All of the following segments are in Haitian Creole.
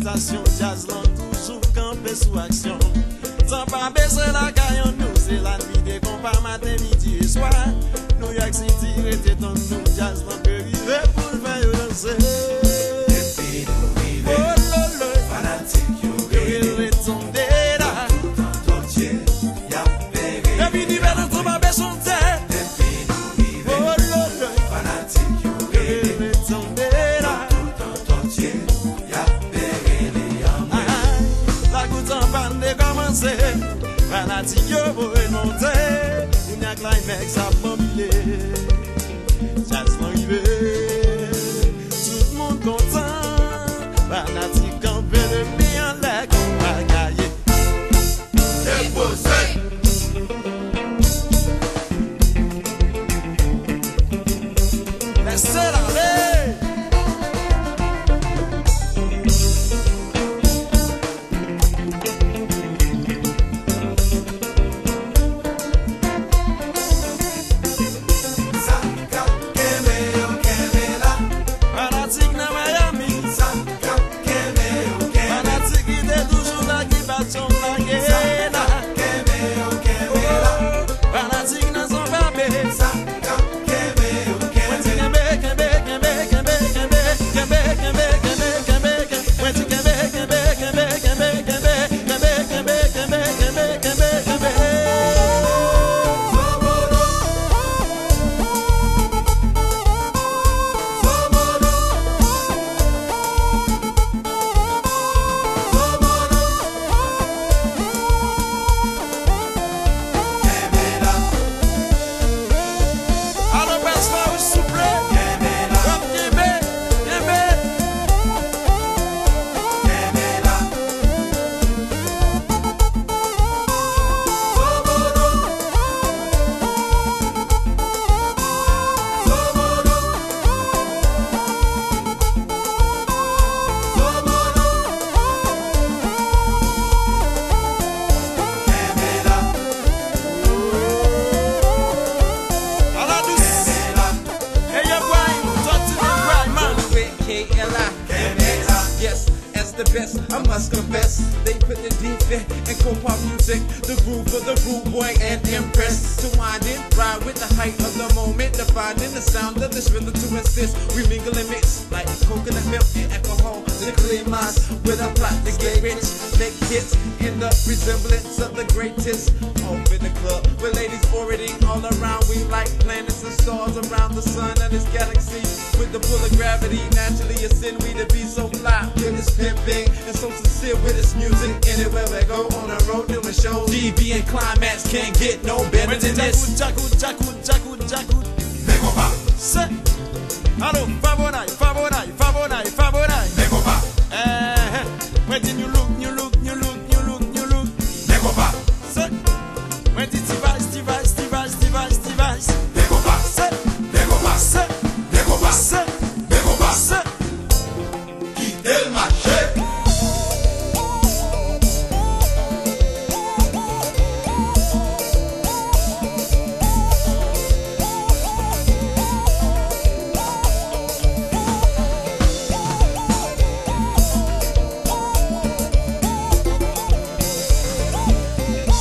station jazz lan toujours campé sous action. Sans pas baisser la caillon nous, c'est la nuit des compas matin, midi et soir. New York City était dans nous, jazz lan peut vivre pour le faire danser. Depuis nous vivre, fanatique you ready. Tomber là, Tout entier, y'a péré. depuis l'hiver dans ton babé son terre. Depuis nous vivre, fanatique you ready. Tomber là, Tout entier, y'a péré les amours. la goutte en panne de commencer. Fanatique yo pour remonter. On y a climax à mobiler. Jazz l'arrivée. Tout le monde content. Fanatique campé de mi en l'air qu'on va gagner. Déposé. Laissez aller. Saka keme o keme la. Fanatique dans Miami. Saka keme o keme. Fanatique qui est toujours là qui bat son blague. Saka keme o keme la. Fanatique dans son babé. Saka keme o keme. Yes, as the best, I must confess. They put the defect in co-pop music, the groove for the rude boy and impress. To wind it, ride with the height of the moment, defining the sound of this rhythm to insist. We mingle and mix like coconut milk and alcohol. The clear minds with a plot to get rich, make hits in the resemblance of the greatest. Off in the club, with ladies already all around. We like planets and stars around the sun and its galaxy. With the pull of gravity, naturally ascend we to be so fly. With this pimping and so sincere with its music. Anywhere we go on the road doing shows. DB and Climax can't get no better than this. Se, allo, favorai, favorai, favorai, favorai. When did you look, you look, you look, you look, you look. Se, when did device, device, device, device, device. Se, se, se, se. Quitter le marché.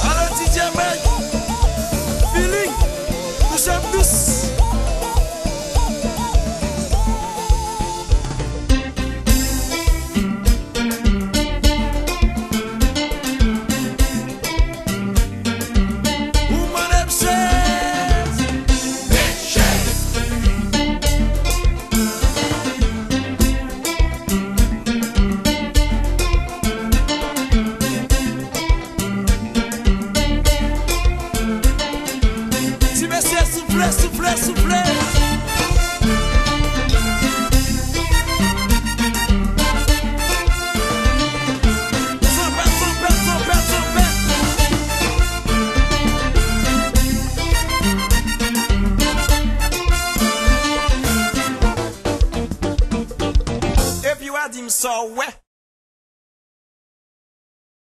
Allo, DJ Mike. Feeling, nous sommes tous. Woman upstairs. Si monsieur soufflez, soufflez, soufflez.